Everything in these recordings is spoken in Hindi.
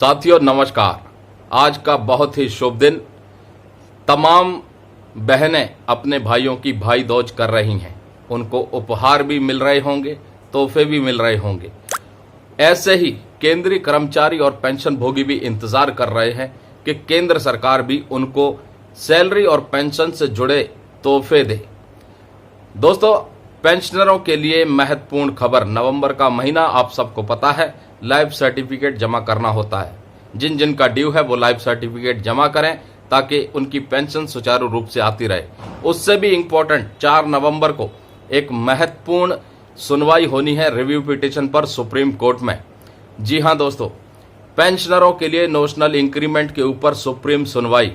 साथियों नमस्कार। आज का बहुत ही शुभ दिन। तमाम बहनें अपने भाइयों की भाई दूज कर रही हैं। उनको उपहार भी मिल रहे होंगे, तोहफे भी मिल रहे होंगे। ऐसे ही केंद्रीय कर्मचारी और पेंशन भोगी भी इंतजार कर रहे हैं कि केंद्र सरकार भी उनको सैलरी और पेंशन से जुड़े तोहफे दे। दोस्तों, पेंशनरों के लिए महत्वपूर्ण खबर। नवंबर का महीना आप सबको पता है, लाइफ सर्टिफिकेट जमा करना होता है। जिन जिन का ड्यू है वो लाइफ सर्टिफिकेट जमा करें ताकि उनकी पेंशन सुचारू रूप से आती रहे। उससे भी इम्पोर्टेंट 4 नवंबर को एक महत्वपूर्ण सुनवाई होनी है रिव्यू पिटीशन पर सुप्रीम कोर्ट में। जी हां दोस्तों, पेंशनरों के लिए नोशनल इंक्रीमेंट के ऊपर सुप्रीम सुनवाई।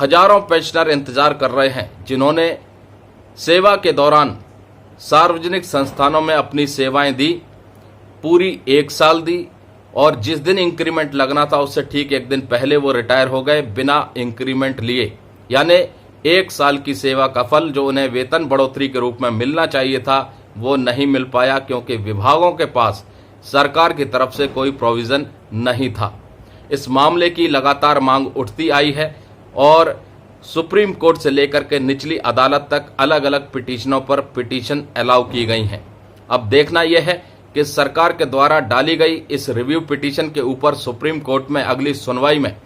हजारों पेंशनर इंतजार कर रहे हैं जिन्होंने सेवा के दौरान सार्वजनिक संस्थानों में अपनी सेवाएं दी, पूरी 1 साल दी, और जिस दिन इंक्रीमेंट लगना था उससे ठीक 1 दिन पहले वो रिटायर हो गए बिना इंक्रीमेंट लिए। यानी 1 साल की सेवा का फल जो उन्हें वेतन बढ़ोतरी के रूप में मिलना चाहिए था वो नहीं मिल पाया, क्योंकि विभागों के पास सरकार की तरफ से कोई प्रोविजन नहीं था। इस मामले की लगातार मांग उठती आई है और सुप्रीम कोर्ट से लेकर के निचली अदालत तक अलग अलग पिटीशनों पर पिटीशन अलाउ की गई हैं। अब देखना यह है कि सरकार के द्वारा डाली गई इस रिव्यू पिटीशन के ऊपर सुप्रीम कोर्ट में अगली सुनवाई में,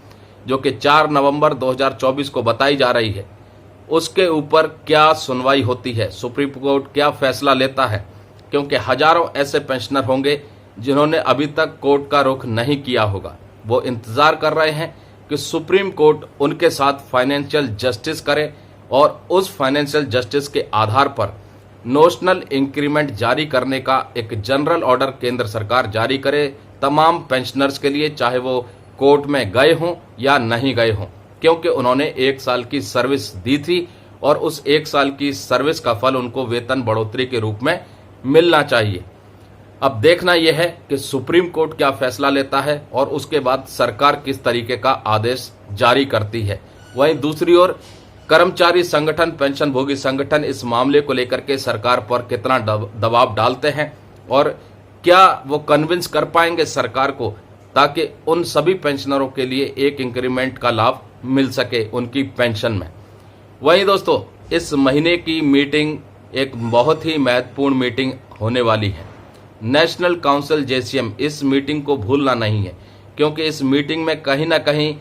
जो कि 4 नवंबर 2024 को बताई जा रही है, उसके ऊपर क्या सुनवाई होती है, सुप्रीम कोर्ट क्या फैसला लेता है। क्योंकि हजारों ऐसे पेंशनर होंगे जिन्होंने अभी तक कोर्ट का रुख नहीं किया होगा। वो इंतजार कर रहे हैं कि सुप्रीम कोर्ट उनके साथ फाइनेंशियल जस्टिस करे और उस फाइनेंशियल जस्टिस के आधार पर नोशनल इंक्रीमेंट जारी करने का एक जनरल ऑर्डर केंद्र सरकार जारी करे तमाम पेंशनर्स के लिए, चाहे वो कोर्ट में गए हों या नहीं गए हों, क्योंकि उन्होंने 1 साल की सर्विस दी थी और उस 1 साल की सर्विस का फल उनको वेतन बढ़ोतरी के रूप में मिलना चाहिए। अब देखना यह है कि सुप्रीम कोर्ट क्या फैसला लेता है और उसके बाद सरकार किस तरीके का आदेश जारी करती है। वहीं दूसरी ओर कर्मचारी संगठन, पेंशन भोगी संगठन इस मामले को लेकर के सरकार पर कितना दबाव डालते हैं और क्या वो कन्विंस कर पाएंगे सरकार को ताकि उन सभी पेंशनरों के लिए एक इंक्रीमेंट का लाभ मिल सके उनकी पेंशन में। वहीं दोस्तों, इस महीने की मीटिंग एक बहुत ही महत्वपूर्ण मीटिंग होने वाली है। नेशनल काउंसिल जेसीएम, इस मीटिंग को भूलना नहीं है, क्योंकि इस मीटिंग में कहीं ना कहीं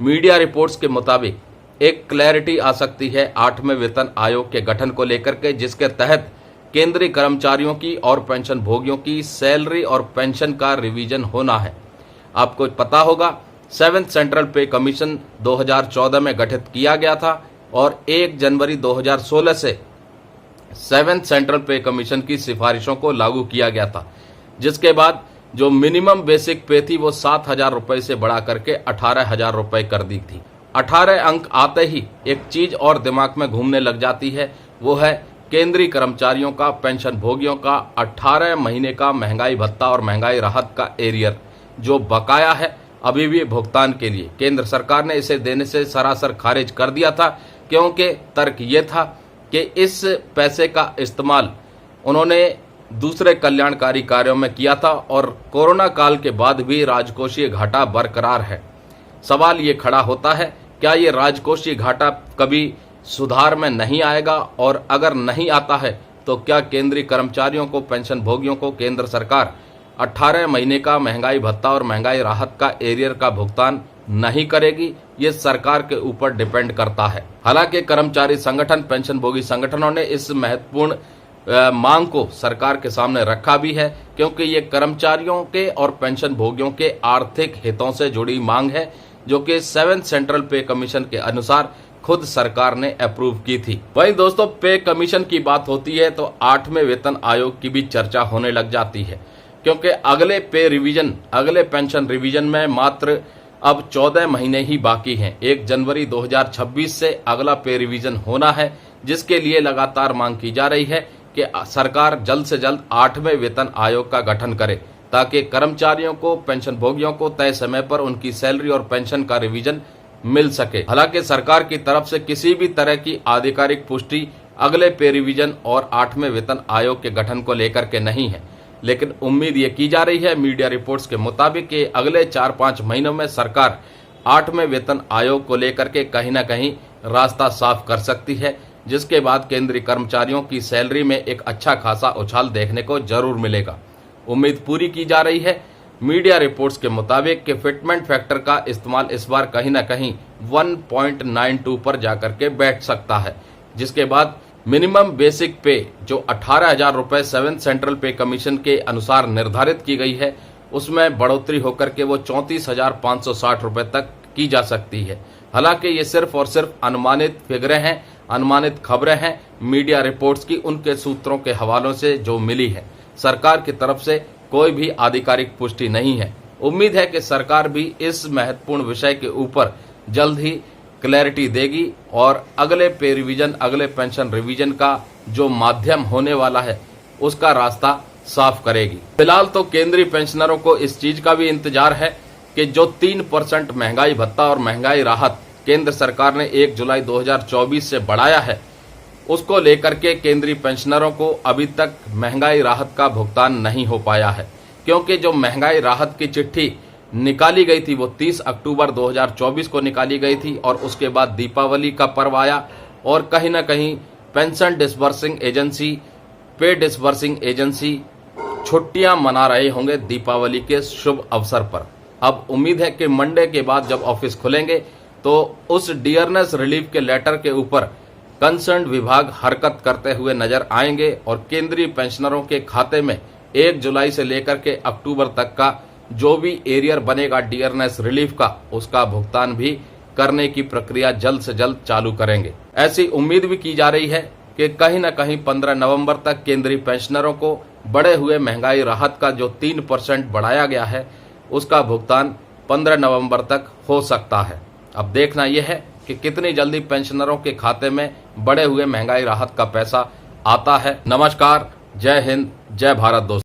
मीडिया रिपोर्ट्स के मुताबिक एक क्लैरिटी आ सकती है 8वें वेतन आयोग के गठन को लेकर के, जिसके तहत केंद्रीय कर्मचारियों की और पेंशन भोगियों की सैलरी और पेंशन का रिवीजन होना है। आपको पता होगा 7th सेंट्रल पे कमीशन 2014 में गठित किया गया था और 1 जनवरी 2016 से 7th सेंट्रल पे कमीशन की सिफारिशों को लागू किया गया था, जिसके बाद जो मिनिमम बेसिक पे थी वो 7,000 रुपए से बढ़ा करके 18,000 रुपए कर दी थी। 18 अंक आते ही एक चीज और दिमाग में घूमने लग जाती है, वो है केंद्रीय कर्मचारियों का, पेंशन भोगियों का 18 महीने का महंगाई भत्ता और महंगाई राहत का एरियर जो बकाया है अभी भी भुगतान के लिए। केंद्र सरकार ने इसे देने से सरासर खारिज कर दिया था, क्योंकि तर्क ये था कि इस पैसे का इस्तेमाल उन्होंने दूसरे कल्याणकारी कार्यों में किया था और कोरोना काल के बाद भी राजकोषीय घाटा बरकरार है। सवाल ये खड़ा होता है, क्या ये राजकोषीय घाटा कभी सुधार में नहीं आएगा, और अगर नहीं आता है तो क्या केंद्रीय कर्मचारियों को, पेंशन भोगियों को केंद्र सरकार 18 महीने का महंगाई भत्ता और महंगाई राहत का एरियर का भुगतान नहीं करेगी? ये सरकार के ऊपर डिपेंड करता है। हालांकि कर्मचारी संगठन, पेंशन भोगी संगठनों ने इस महत्वपूर्ण मांग को सरकार के सामने रखा भी है, क्योंकि ये कर्मचारियों के और पेंशन भोगियों के आर्थिक हितों से जुड़ी मांग है, जो कि 7th सेंट्रल पे कमीशन के अनुसार खुद सरकार ने अप्रूव की थी। वहीं दोस्तों, पे कमीशन की बात होती है तो 8वें वेतन आयोग की भी चर्चा होने लग जाती है, क्योंकि अगले पे रिवीजन, अगले पेंशन रिवीजन में मात्र अब 14 महीने ही बाकी हैं। 1 जनवरी 2026 से अगला पे रिवीजन होना है, जिसके लिए लगातार मांग की जा रही है कि सरकार जल्द से जल्द 8वें वेतन आयोग का गठन करे, ताकि कर्मचारियों को, पेंशन भोगियों को तय समय पर उनकी सैलरी और पेंशन का रिवीजन मिल सके। हालांकि सरकार की तरफ से किसी भी तरह की आधिकारिक पुष्टि अगले पे रिवीजन और 8वें वेतन आयोग के गठन को लेकर के नहीं है। लेकिन उम्मीद ये की जा रही है मीडिया रिपोर्ट्स के मुताबिक कि अगले 4-5 महीनों में सरकार 8वें वेतन आयोग को लेकर के कहीं ना कहीं रास्ता साफ कर सकती है, जिसके बाद केंद्रीय कर्मचारियों की सैलरी में एक अच्छा खासा उछाल देखने को जरूर मिलेगा। उम्मीद पूरी की जा रही है मीडिया रिपोर्ट्स के मुताबिक कि फिटमेंट फैक्टर का इस्तेमाल इस बार कहीं ना कहीं 1.92 पर जाकर के बैठ सकता है, जिसके बाद मिनिमम बेसिक पे जो 18,000 रुपए 7 सेंट्रल पे कमीशन के अनुसार निर्धारित की गई है, उसमें बढ़ोतरी होकर के वो 34,560 रुपए तक की जा सकती है। हालांकि ये सिर्फ और सिर्फ अनुमानित फिगरें हैं, अनुमानित खबरें हैं मीडिया रिपोर्ट्स की, उनके सूत्रों के हवालों से जो मिली है। सरकार की तरफ से कोई भी आधिकारिक पुष्टि नहीं है। उम्मीद है कि सरकार भी इस महत्वपूर्ण विषय के ऊपर जल्द ही क्लैरिटी देगी और अगले पे रिवीजन, अगले पेंशन रिवीजन का जो माध्यम होने वाला है उसका रास्ता साफ करेगी। फिलहाल तो केंद्रीय पेंशनरों को इस चीज का भी इंतजार है कि जो 3% महंगाई भत्ता और महंगाई राहत केंद्र सरकार ने 1 जुलाई 2024 से बढ़ाया है, उसको लेकर के केंद्रीय पेंशनरों को अभी तक महंगाई राहत का भुगतान नहीं हो पाया है, क्योंकि जो महंगाई राहत की चिट्ठी निकाली गई थी वो 30 अक्टूबर 2024 को निकाली गई थी और उसके बाद दीपावली का पर्व आया और कहीं ना कहीं पेंशन डिसबर्सिंग एजेंसी, पे डिसबर्सिंग एजेंसी छुट्टियां मना रहे होंगे दीपावली के शुभ अवसर पर। अब उम्मीद है कि मंडे के बाद जब ऑफिस खुलेंगे तो उस डियरनेस रिलीफ के लेटर के ऊपर कंसर्न विभाग हरकत करते हुए नजर आएंगे और केंद्रीय पेंशनरों के खाते में 1 जुलाई से लेकर के अक्टूबर तक का जो भी एरियर बनेगा डियरनेस रिलीफ का, उसका भुगतान भी करने की प्रक्रिया जल्द से जल्द चालू करेंगे। ऐसी उम्मीद भी की जा रही है कि कहीं ना कहीं 15 नवंबर तक केंद्रीय पेंशनरों को बढ़े हुए महंगाई राहत का जो 3% बढ़ाया गया है उसका भुगतान 15 नवंबर तक हो सकता है। अब देखना यह है कि कितनी जल्दी पेंशनरों के खाते में बढ़े हुए महंगाई राहत का पैसा आता है। नमस्कार, जय हिंद, जय भारत दोस्तों।